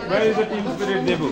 Where is the team spirit, Debu?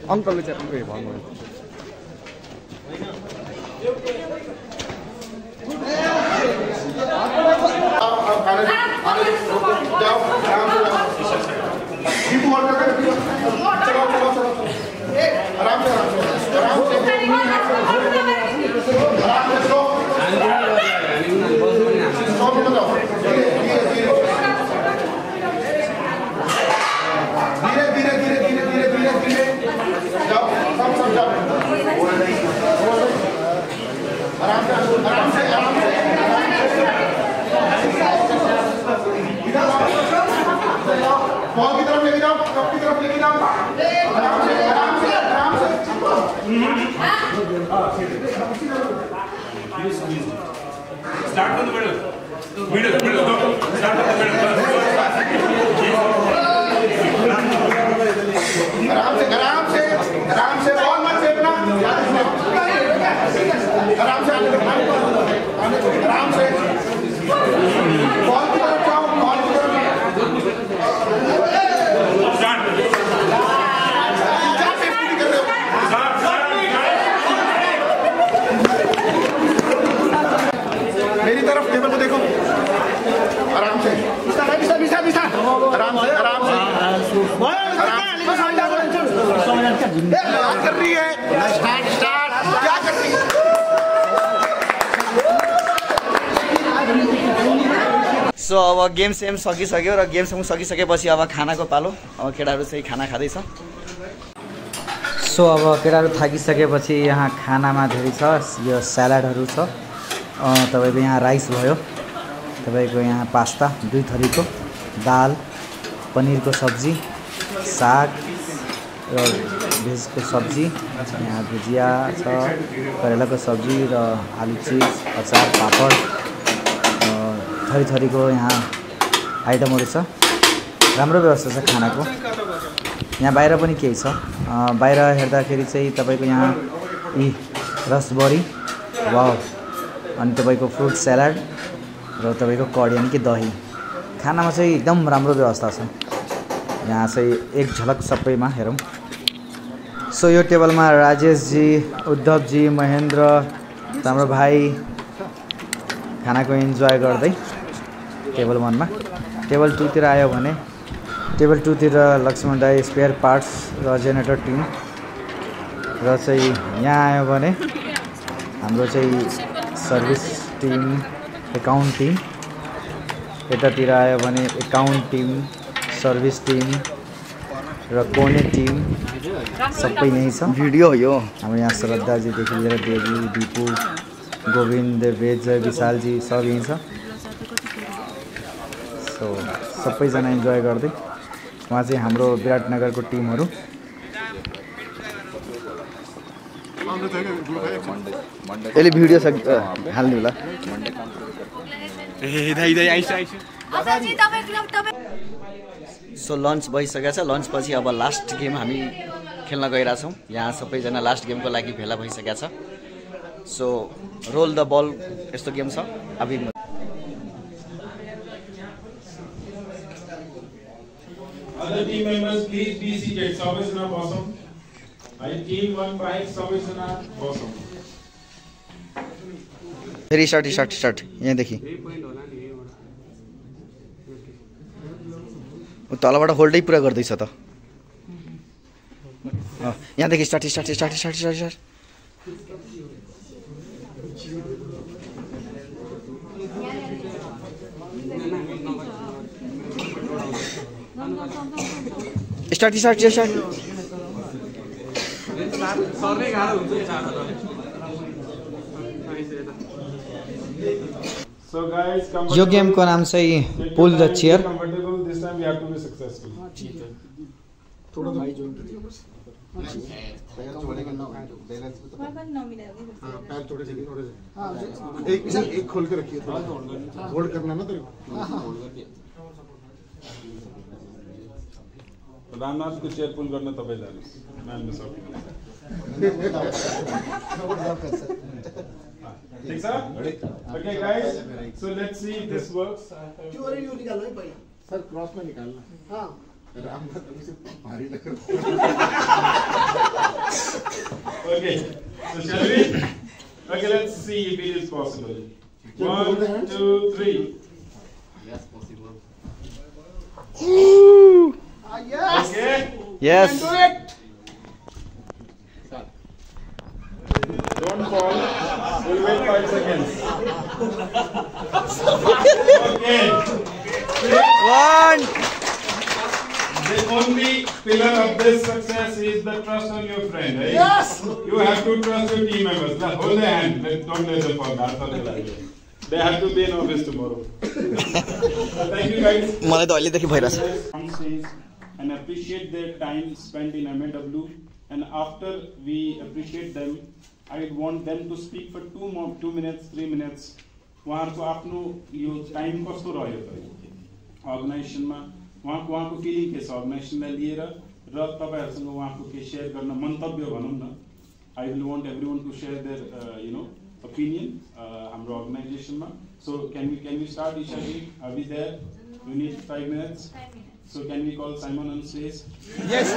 Uncle is at me. Ball की तरफ लेके जाओ, कप की तरफ लेके जाओ, आराम से, आराम से, आराम से। Start from the middle. Middle, go. Start from the middle. आराम से बॉल मत फेंकना, आराम से बॉल की तरफ जाओ, बॉल की तरफ। मेरी तरफ टेबल को देखो, आराम से, आराम से क्या कर रही है? स्टार्ट क्या कर रही है? सो अब गेम सेम सकिसक्यो र गेम सकिसकेपछि अब खानाको पालो। अब केटाहरू चाहिँ खाना खाँदैछ। सो अब केटाहरू थाकिसकेपछि यहाँ खानामा धेरै छ, यो स्यालाडहरू छ, तपाईको यहाँ राइस भयो, तपाईको यहाँ पास्ता 2 थरीको, दाल, पनिरको सब्जी, साग र भेजको सब्जी, यहाँ भुजिया छ, करेलाको सब्जी र आलु चिप्स, अचार, पापड, थरी थरीको यहाँ आइटमहरू छ। राम्रो व्यवस्था छ खानाको। यहाँ बाहिर पनि केही छ, बाहिर हेर्दाखेरि चाहिँ तपाईको यहाँ रसबरी, वाउ, अनि तपाईको फ्रुट सलाड र तपाईको कडी यानि कि दही। खानामा चाहिँ एकदम राम्रो व्यवस्था छ। यहाँ चाहिँ एक झलक सबैमा हेरौँ। सो यो टेबलमा राजेश जी, उद्धव जी, महेन्द्र, हाम्रो भाइ खानाको इन्जोय गर्दै टेबल 1 मा। टेबल 2 तिर आयो भने टेबल 2 तिर लक्ष्मण दाई, स्पेयर पार्ट्स र जेनेरेटर टिम, र चाहिँ यहाँ आयो भने हाम्रो चाहिँ सर्भिस टिम, एकाउन्ट टिम, यतातिर आयो भने एकाउन्ट टिम, सर्भिस टिम र कोने टिम सबै यही छ। भिडियो हो यो। हाम्रो यहाँ श्रद्धाजीदेखि लिएर देवी, दिपु, गोविन्द, वेदजय, विशालजी सब यही छ। सो सबैजना इन्जोय गर्दै उहाँ चाहिँ हाम्रो विराटनगरको टिमहरू। यसले भिडियो हाल्नु होला। सो लन्च भइसकेको छ। लन्च पछि अब लास्ट गेम हामी खेल्न गइरहेछौँ। यहाँ सबैजना लास्ट गेमको लागि भेला भइसकेको छ। सो रोल द बल यस्तो गेम छ। अभी Other team members, please be seated. सबैजना बसौँ। Team 1 बाहेक सबैजना बसौँ। फेरि स्टार्ट यहाँदेखि तलबाट होल्डै पुरा गर्दैछ त। यहाँदेखि स्टार्ट। So guys, यो गेमको नाम चाहिँ pull the chair. This time we have to be successful. पैर जोड़ेगा ना बैलेंस तो पैर थोड़े से एक खोल के रखिए होल्ड करना ना तेरे को रामनाथ को चेयर पुल करना तब जाने मैं मिस आउट ठीक sir okay guys so let's see if this works क्यों अरे यू निकालना है पहले सर क्रॉस में निकालना हां रामनाथ से भारी लग रहा okay so shall we okay let's see if it is possible 1 2 3 yes possible yes okay yes do it don't fall we'll wait 5 seconds okay 1 the only pillar of this success is the trust on your friend, right? Yes! You have to trust your team members. Now, hold their hand. Don't let them fall. That's not the idea. They have to be in office tomorrow. Thank you, guys. मलाई त अहिलेदेखि भइरहेछ And appreciate their time spent in MAW. And after we appreciate them, I want them to speak for 2 minutes, 3 minutes. उहाँहरुको आफ्नो यो time कस्तो रह्यो त अर्गनाइजेसनमा उहाँको फिलिङ के छ अर्गनाइजेसनलाई लिएर र तपाईहरुसँग उहाँको के शेयर गर्न मन्तव्य भनौं न I will want everyone to share their opinion हाम्रो अर्गनाइजेसनमा so can we start Ishani are we there we need 5 minutes so can we call Simon on stage yes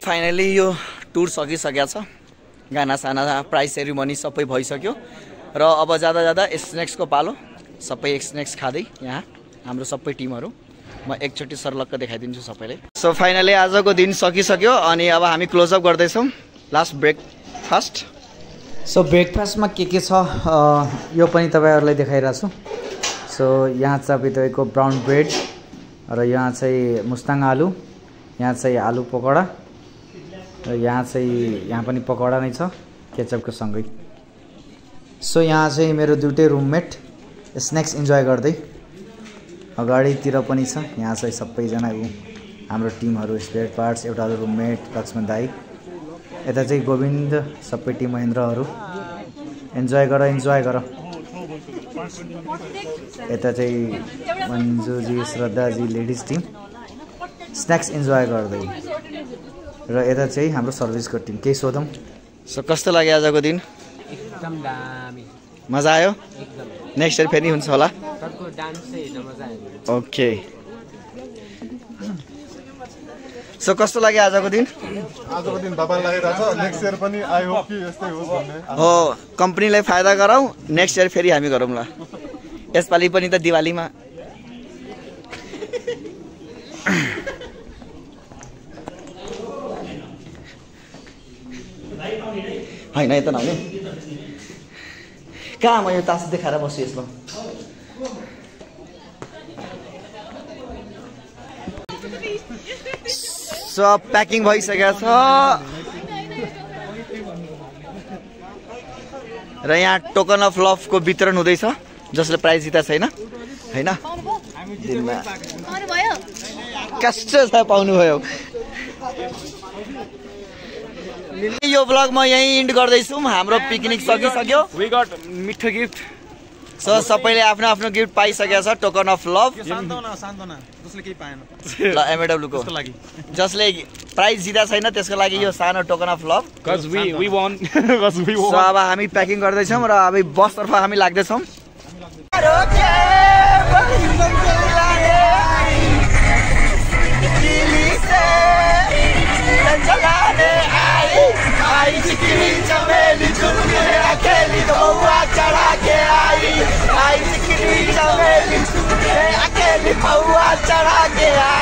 finally यो टुर सकिसकेको छ गाना साना प्राइज सेरिमनी सबै भइसक्यो र अब जाँदा जाँदा स्न्याक्सको पालो सबै स्न्याक्स खाँदै यहाँ हाम्रो सबै टिमहरू म एकचोटि सरलक्क देखाइदिन्छु सबैले सो फाइनली आजको दिन सकिसक्यो अनि अब हामी क्लोजअप गर्दैछौँ लास्ट ब्रेकफास्ट सो ब्रेकफास्टमा के छ यो पनि तपाईँहरूलाई देखाइरहेको छु सो यहाँ चाहिँ तपाईँको ब्राउन ब्रेड र यहाँ चाहिँ मुस्ताङ आलु यहाँ चाहिँ आलु पकौडा र यहाँ पनि पकौडा नै छ केचपको सँगै सो यहाँ चाहिँ मेरो दुईटै रुममेट स्न्याक्स इन्जोय गर्दै अगाडितिर पनि छ यहाँ चाहिँ सबैजना हाम्रो टिमहरू स्पेयर पार्ट्स एउटा रुममेट लक्ष्मण दाई यता चाहिँ गोविन्द सबै टिम महेन्द्रहरू इन्जोय गर यता चाहिँ Manjuji Shraddhaji ladies team snacks enjoy गर्दै र यता चाहिँ हाम्रो सर्भिसको टिम केही सोधौँ सो कस्तो लाग्यो आजको दिन एकदम दामी मजा आयो एकदम नेक्स्ट इयर फेरि हुन्छ होला सबको डान्स चाहिँ हेर्न मजा आयो ओके सो कस्तो लाग्यो आजको दिन तपाईलाई लागिरहेछ नेक्स्ट इयर पनि आई होप कि यस्तै होस् भन्ने हो कम्पनीलाई फाइदा गराउँ नेक्स्ट इयर फेरि हामी गरौँ ल यसपालि पनि त दिवालीमा होइन यता नहुने कहाँ म यो तास देखाएर बस्छु यसमा सब प्याकिङ भइसकेको छ र यहाँ टोकन अफ लभको वितरण हुँदैछ जसले प्राइज जिता छैन हैन दिनमा कस्तो छ पाउनुभयो यो ब्लग म यही इन्ड गर्दैछु हाम्रो पिकनिक सकिसक्यो We got मिठो गिफ्ट सो सबैले आफ्नो आफ्नो गिफ्ट पाइसकेको छ टोकन अफ लभ सान्तवना जसले केही पाएन ल एमएडब्ल्यू को जसले प्राइज जिता छैन त्यसको लागि यो सानो token of love cuz we won cuz we so अब हामी प्याकिङ गर्दै छौं र अब बस तर्फ हामी लाग्दै छौं आई चिकनी चमेली झुमके अकेली महुआ चढ़ा के आई चिकनी चमेली झुमके अकेली महुआ चढ़ा के आई